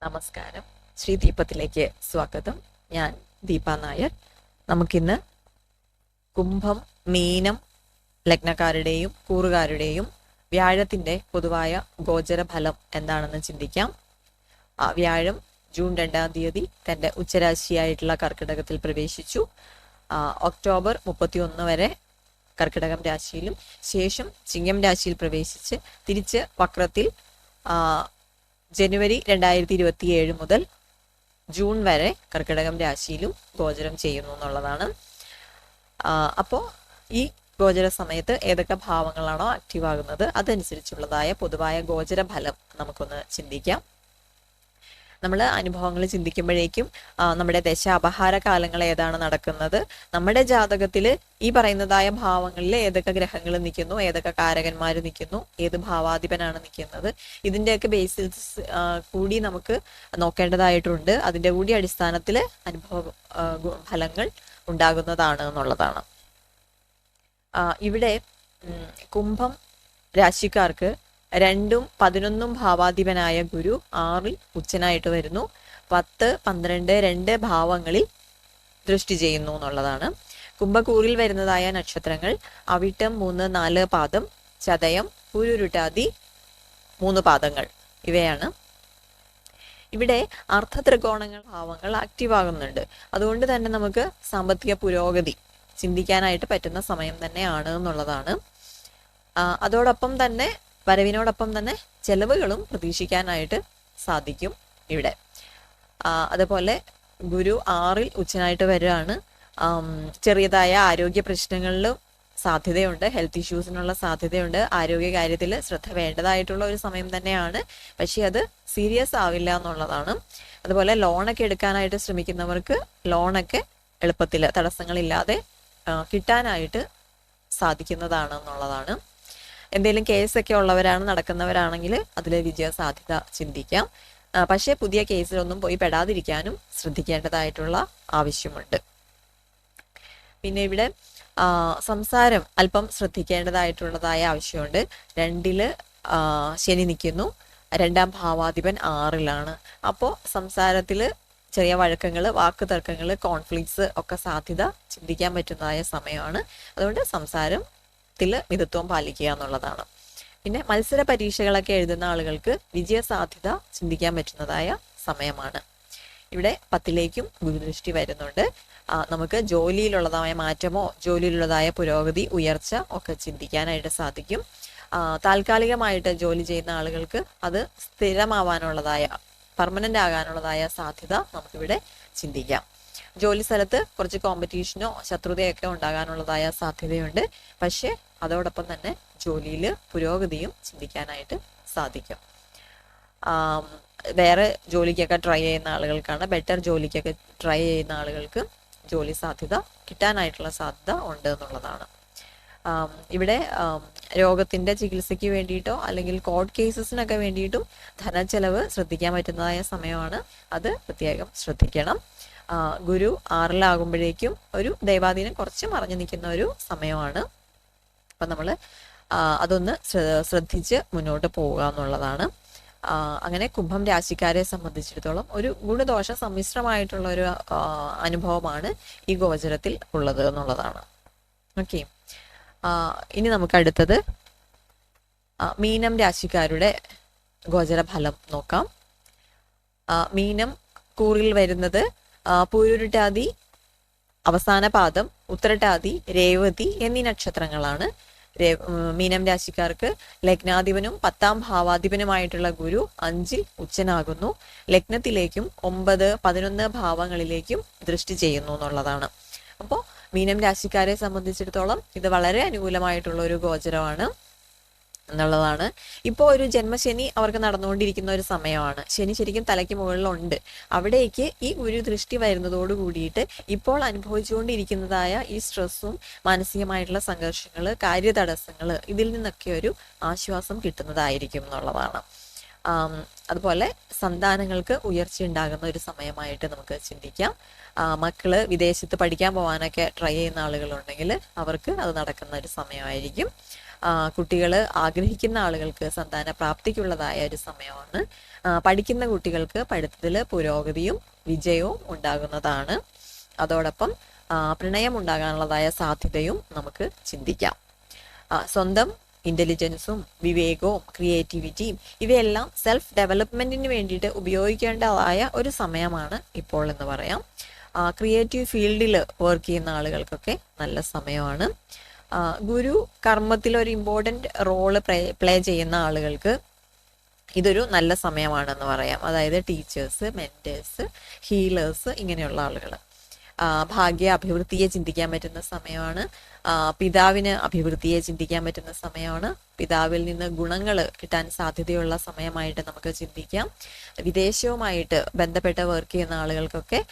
നമസ്കാരം. ശ്രീ ദീപത്തിലേക്ക് സ്വാഗതം. ഞാൻ ദീപ നായർ. നമുക്കിന്ന് കുംഭം, മീനം ലഗ്നക്കാരുടെയും കൂറുകാരുടെയും വ്യാഴത്തിന്റെ പൊതുവായ ഗോചര ഫലം എന്താണെന്ന് ചിന്തിക്കാം. വ്യാഴം ജൂൺ 2-ാം തീയതി തന്റെ ഉച്ചരാശിയായിട്ടുള്ള കർക്കിടകത്തിൽ പ്രവേശിച്ചു. ഒക്ടോബർ 31 വരെ കർക്കിടകം രാശിയിലും ശേഷം ചിങ്ങം രാശിയിൽ പ്രവേശിച്ച് തിരിച്ച് വക്രത്തിൽ ജനുവരി 2027 മുതൽ ജൂൺ വരെ കർക്കിടകം രാശിയിലും ഗോചരം ചെയ്യുന്നു എന്നുള്ളതാണ്. അപ്പോൾ ഈ ഗോചര സമയത്ത് ഏതൊക്കെ ഭാവങ്ങളാണോ ആക്റ്റീവ് ആകുന്നത് അതനുസരിച്ചുള്ളതായ പൊതുവായ ഗോചര ഫലം നമുക്കൊന്ന് ചിന്തിക്കാം. നമ്മൾ അനുഭവങ്ങൾ ചിന്തിക്കുമ്പോഴേക്കും നമ്മുടെ ദശ അപഹാര കാലങ്ങൾ ഏതാണ് നടക്കുന്നത്, നമ്മുടെ ജാതകത്തിൽ ഈ പറയുന്നതായ ഭാവങ്ങളിൽ ഏതൊക്കെ ഗ്രഹങ്ങൾ നിൽക്കുന്നു, ഏതൊക്കെ കാരകന്മാർ നിൽക്കുന്നു, ഏത് ഭാവാധിപനാണ് നിൽക്കുന്നത്, ഇതിൻ്റെയൊക്കെ ബേസിസ് കൂടി നമുക്ക് നോക്കേണ്ടതായിട്ടുണ്ട്. അതിൻ്റെ കൂടി അടിസ്ഥാനത്തിൽ അനുഭവ ഫലങ്ങൾ ഉണ്ടാകുന്നതാണ് എന്നുള്ളതാണ്. ഇവിടെ കുംഭം രാശിക്കാർക്ക് 2ഉം 11ഉം ഭാവാധിപനായ ഗുരു 6-ൽ ഉച്ചനായിട്ട് വരുന്നു. 10, 12, 2 ഭാവങ്ങളിൽ ദൃഷ്ടി ചെയ്യുന്നു എന്നുള്ളതാണ്. കുംഭക്കൂറിൽ വരുന്നതായ നക്ഷത്രങ്ങൾ അവിട്ടം 3, 4 പാദം, ചതയം, പുരുരുട്ടാതി 3 പാദങ്ങൾ ഇവയാണ്. ഇവിടെ അർദ്ധത്രികോണങ്ങൾ ഭാവങ്ങൾ ആക്റ്റീവ് ആകുന്നുണ്ട്. അതുകൊണ്ട് തന്നെ നമുക്ക് സാമ്പത്തിക പുരോഗതി ചിന്തിക്കാനായിട്ട് പറ്റുന്ന സമയം തന്നെയാണ് എന്നുള്ളതാണ്. അതോടൊപ്പം തന്നെ വരവിനോടൊപ്പം തന്നെ ചെലവുകളും പ്രതീക്ഷിക്കാനായിട്ട് സാധിക്കും ഇവിടെ. അതുപോലെ ഗുരു 6-ൽ ഉച്ചനായിട്ട് വരികയാണ്. ചെറിയതായ ആരോഗ്യ പ്രശ്നങ്ങളിലും സാധ്യതയുണ്ട്, ഹെൽത്ത് ഇഷ്യൂസിനുള്ള സാധ്യതയുണ്ട്. ആരോഗ്യ കാര്യത്തിൽ ശ്രദ്ധ വേണ്ടതായിട്ടുള്ള ഒരു സമയം തന്നെയാണ്. പക്ഷെ അത് സീരിയസ് ആവില്ല എന്നുള്ളതാണ്. അതുപോലെ ലോണൊക്കെ എടുക്കാനായിട്ട് ശ്രമിക്കുന്നവർക്ക് ലോണൊക്കെ എളുപ്പത്തിൽ തടസ്സങ്ങളില്ലാതെ കിട്ടാനായിട്ട് സാധിക്കുന്നതാണ് എന്നുള്ളതാണ്. എന്തെങ്കിലും കേസൊക്കെ ഉള്ളവരാണ്, നടക്കുന്നവരാണെങ്കിൽ അതിൽ വിജയ സാധ്യത ചിന്തിക്കാം. പക്ഷേ പുതിയ കേസിലൊന്നും പോയി പെടാതിരിക്കാനും ശ്രദ്ധിക്കേണ്ടതായിട്ടുള്ള ആവശ്യമുണ്ട്. പിന്നെ ഇവിടെ സംസാരം അല്പം ശ്രദ്ധിക്കേണ്ടതായിട്ടുള്ളതായ ആവശ്യമുണ്ട്. 2-ൽ ശനി നിൽക്കുന്നു, 2-ാം ഭാവാധിപൻ 6-ലാണ്. അപ്പോൾ സംസാരത്തിൽ ചെറിയ വഴക്കങ്ങൾ, വാക്ക് തർക്കങ്ങൾ, കോൺഫ്ലിക്ട്സ് ഒക്കെ സാധ്യത ചിന്തിക്കാൻ പറ്റുന്നതായ സമയമാണ്. അതുകൊണ്ട് സംസാരത്തിൽ മിതത്വം പാലിക്കുക എന്നുള്ളതാണ്. പിന്നെ മത്സര പരീക്ഷകളൊക്കെ എഴുതുന്ന ആളുകൾക്ക് വിജയ സാധ്യത ചിന്തിക്കാൻ പറ്റുന്നതായ സമയമാണ്. ഇവിടെ 10ലേക്കും ഗുരുദൃഷ്ടി വരുന്നുണ്ട്. നമുക്ക് ജോലിയിലുള്ളതായ മാറ്റമോ ജോലിയിലുള്ളതായ പുരോഗതി, ഉയർച്ച ഒക്കെ ചിന്തിക്കാനായിട്ട് സാധിക്കും. താൽക്കാലികമായിട്ട് ജോലി ചെയ്യുന്ന ആളുകൾക്ക് അത് സ്ഥിരമാവാനുള്ളതായ, പെർമനന്റ് ആകാനുള്ളതായ സാധ്യത നമുക്കിവിടെ ചിന്തിക്കാം. ജോലി സ്ഥലത്ത് കുറച്ച് കോമ്പറ്റീഷനോ ശത്രുതയൊക്കെ ഉണ്ടാകാനുള്ളതായ സാധ്യതയുണ്ട്. പക്ഷെ അതോടൊപ്പം തന്നെ ജോലിയിൽ പുരോഗതിയും ചിന്തിക്കാനായിട്ട് സാധിക്കും. വേറെ ജോലിക്കൊക്കെ ട്രൈ ചെയ്യുന്ന ആളുകൾക്കാണ്, ബെറ്റർ ജോലിക്കൊക്കെ ട്രൈ ചെയ്യുന്ന ആളുകൾക്ക് ജോലി സാധ്യത കിട്ടാനായിട്ടുള്ള സാധ്യത ഉണ്ട് എന്നുള്ളതാണ്. ഇവിടെ രോഗത്തിന്റെ ചികിത്സയ്ക്ക് വേണ്ടിയിട്ടോ അല്ലെങ്കിൽ കോർട്ട് കേസസിനൊക്കെ വേണ്ടിയിട്ടും ധനച്ചെലവ് ശ്രദ്ധിക്കാൻ പറ്റുന്നതായ സമയമാണ്. അത് പ്രത്യേകം ശ്രദ്ധിക്കണം. ഗുരു 6-ലാകുമ്പോഴേക്കും ഒരു ദൈവാധീനം കുറച്ച് മറഞ്ഞു നിൽക്കുന്ന ഒരു സമയമാണ്. അപ്പം നമ്മൾ അതൊന്ന് ശ്രദ്ധിച്ച് മുന്നോട്ട് പോവുക എന്നുള്ളതാണ്. അങ്ങനെ കുംഭം രാശിക്കാരെ സംബന്ധിച്ചിടത്തോളം ഒരു ഗുണദോഷ സമ്മിശ്രമായിട്ടുള്ള ഒരു അനുഭവമാണ് ഈ ഗോചരത്തിൽ ഉള്ളത് എന്നുള്ളതാണ്. ഓക്കെ, ഇനി നമുക്ക് അടുത്തത് മീനം രാശിക്കാരുടെ ഗോചര ഫലം നോക്കാം. മീനം കൂറിൽ വരുന്നത് പൂരുരുട്ടാതി അവസാന പാദം, ഉത്തരട്ടാതി, രേവതി എന്നീ നക്ഷത്രങ്ങളാണ്. മീനം രാശിക്കാർക്ക് ലഗ്നാധിപനും 10-ാം ഭാവാധിപനുമായിട്ടുള്ള ഗുരു 5-ൽ ഉച്ചനാകുന്നു. ലഗ്നത്തിലേക്കും 9, 11 ഭാവങ്ങളിലേക്കും ദൃഷ്ടി ചെയ്യുന്നു എന്നുള്ളതാണ്. അപ്പോൾ മീനം രാശിക്കാരെ സംബന്ധിച്ചിടത്തോളം ഇത് വളരെ അനുകൂലമായിട്ടുള്ള ഒരു ഗോചരമാണ് എന്നുള്ളതാണ്. ഇപ്പോൾ ഒരു ജന്മശനി അവർക്ക് നടന്നുകൊണ്ടിരിക്കുന്ന ഒരു സമയമാണ്. ശനി ശരിക്കും തലയ്ക്ക് മുകളിലുണ്ട്. അവിടേക്ക് ഈ ഗുരു ദൃഷ്ടി വരുന്നതോട് കൂടിയിട്ട് ഇപ്പോൾ അനുഭവിച്ചുകൊണ്ടിരിക്കുന്നതായ ഈ സ്ട്രെസ്സും മാനസികമായിട്ടുള്ള സംഘർഷങ്ങൾ, കാര്യതടസ്സങ്ങൾ, ഇതിൽ നിന്നൊക്കെ ഒരു ആശ്വാസം കിട്ടുന്നതായിരിക്കും എന്നുള്ളതാണ്. അതുപോലെ സന്താനങ്ങൾക്ക് ഉയർച്ച ഉണ്ടാകുന്ന ഒരു സമയമായിട്ട് നമുക്ക് ചിന്തിക്കാം. മക്കള് വിദേശത്ത് പഠിക്കാൻ പോകാനൊക്കെ ട്രൈ ചെയ്യുന്ന ആളുകളുണ്ടെങ്കിൽ അവർക്ക് അത് നടക്കുന്ന ഒരു സമയമായിരിക്കും. കുട്ടികൾ ആഗ്രഹിക്കുന്ന ആളുകൾക്ക് സന്താന പ്രാപ്തിക്കുള്ളതായ ഒരു സമയമാണ്. പഠിക്കുന്ന കുട്ടികൾക്ക് പഠിത്തത്തിൽ പുരോഗതിയും വിജയവും ഉണ്ടാകുന്നതാണ്. അതോടൊപ്പം പ്രണയം ഉണ്ടാകാനുള്ളതായ സാധ്യതയും നമുക്ക് ചിന്തിക്കാം. സ്വന്തം ഇന്റലിജൻസും വിവേകവും ക്രിയേറ്റിവിറ്റിയും ഇവയെല്ലാം സെൽഫ് ഡെവലപ്മെന്റിന് വേണ്ടിയിട്ട് ഉപയോഗിക്കേണ്ടതായ ഒരു സമയമാണ് ഇപ്പോൾ എന്ന് പറയാം. ക്രിയേറ്റീവ് ഫീൽഡിൽ വർക്ക് ചെയ്യുന്ന ആളുകൾക്കൊക്കെ നല്ല സമയമാണ്. ഗുരു കർമ്മത്തിൽ ഒരു ഇമ്പോർട്ടൻ്റ് റോള് പ്ലേ ചെയ്യുന്ന ആളുകൾക്ക് ഇതൊരു നല്ല സമയമാണെന്ന് പറയാം. അതായത് ടീച്ചേഴ്സ്, മെൻറ്റേഴ്സ്, ഹീലേഴ്സ് ഇങ്ങനെയുള്ള ആളുകൾ. ഭാഗ്യ അഭിവൃദ്ധിയെ ചിന്തിക്കാൻ പറ്റുന്ന സമയമാണ്. പിതാവിന് അഭിവൃദ്ധിയെ ചിന്തിക്കാൻ പറ്റുന്ന സമയമാണ്. പിതാവിൽ നിന്ന് ഗുണങ്ങൾ കിട്ടാൻ സാധ്യതയുള്ള സമയമായിട്ട് നമുക്ക് ചിന്തിക്കാം. വിദേശവുമായിട്ട് ബന്ധപ്പെട്ട് വർക്ക് ചെയ്യുന്ന ആളുകൾക്കൊക്കെ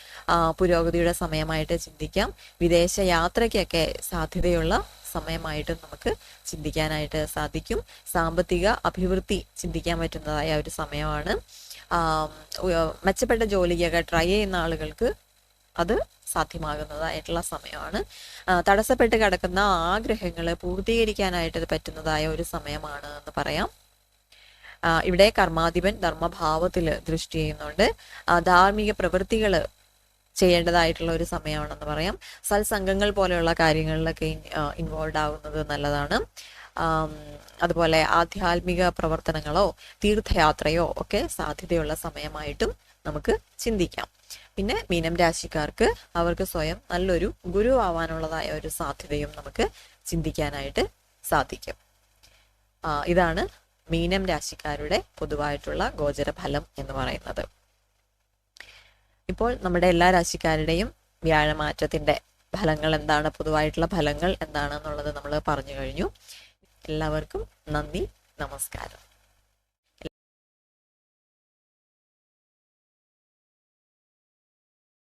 പുരോഗതിയുടെ സമയമായിട്ട് ചിന്തിക്കാം. വിദേശ യാത്രയ്ക്കൊക്കെ സാധ്യതയുള്ള സമയമായിട്ട് നമുക്ക് ചിന്തിക്കാനായിട്ട് സാധിക്കും. സാമ്പത്തിക അഭിവൃദ്ധി ചിന്തിക്കാൻ പറ്റുന്നതായ ഒരു സമയമാണ്. മെച്ചപ്പെട്ട ജോലിക്കൊക്കെ ട്രൈ ചെയ്യുന്ന ആളുകൾക്ക് അത് സാധ്യമാകുന്നതായിട്ടുള്ള സമയമാണ്. തടസ്സപ്പെട്ട് കിടക്കുന്ന ആഗ്രഹങ്ങൾ പൂർത്തീകരിക്കാനായിട്ട് പറ്റുന്നതായ ഒരു സമയമാണ് എന്ന് പറയാം. ഇവിടെ കർമാധിപൻ ധർമ്മഭാവത്തിൽ ദൃഷ്ടി ചെയ്യുന്നുണ്ട്. ധാർമ്മിക പ്രവൃത്തികൾ ചെയ്യേണ്ടതായിട്ടുള്ള ഒരു സമയമാണെന്ന് പറയാം. സത്സംഗങ്ങൾ പോലെയുള്ള കാര്യങ്ങളിലൊക്കെ ഇൻവോൾവ് ആകുന്നത് നല്ലതാണ്. അതുപോലെ ആധ്യാത്മിക പ്രവർത്തനങ്ങളോ തീർത്ഥയാത്രയോ ഒക്കെ സാധ്യതയുള്ള സമയമായിട്ടും നമുക്ക് ചിന്തിക്കാം. പിന്നെ മീനം രാശിക്കാർക്ക് അവർക്ക് സ്വയം നല്ലൊരു ഗുരു ആവാനുള്ളതായ ഒരു സാധ്യതയും നമുക്ക് ചിന്തിക്കാനായിട്ട് സാധിക്കും. ഇതാണ് മീനം രാശിക്കാരുടെ പൊതുവായിട്ടുള്ള ഗോചരഫലം എന്ന് പറയുന്നത്. ഇപ്പോൾ നമ്മുടെ എല്ലാ രാശിക്കാരുടെയും വ്യാഴമാറ്റത്തിന്റെ ഫലങ്ങൾ എന്താണ്, പൊതുവായിട്ടുള്ള ഫലങ്ങൾ എന്താണെന്നുള്ളത് നമ്മൾ പറഞ്ഞു കഴിഞ്ഞു. എല്ലാവർക്കും നന്ദി, നമസ്കാരം.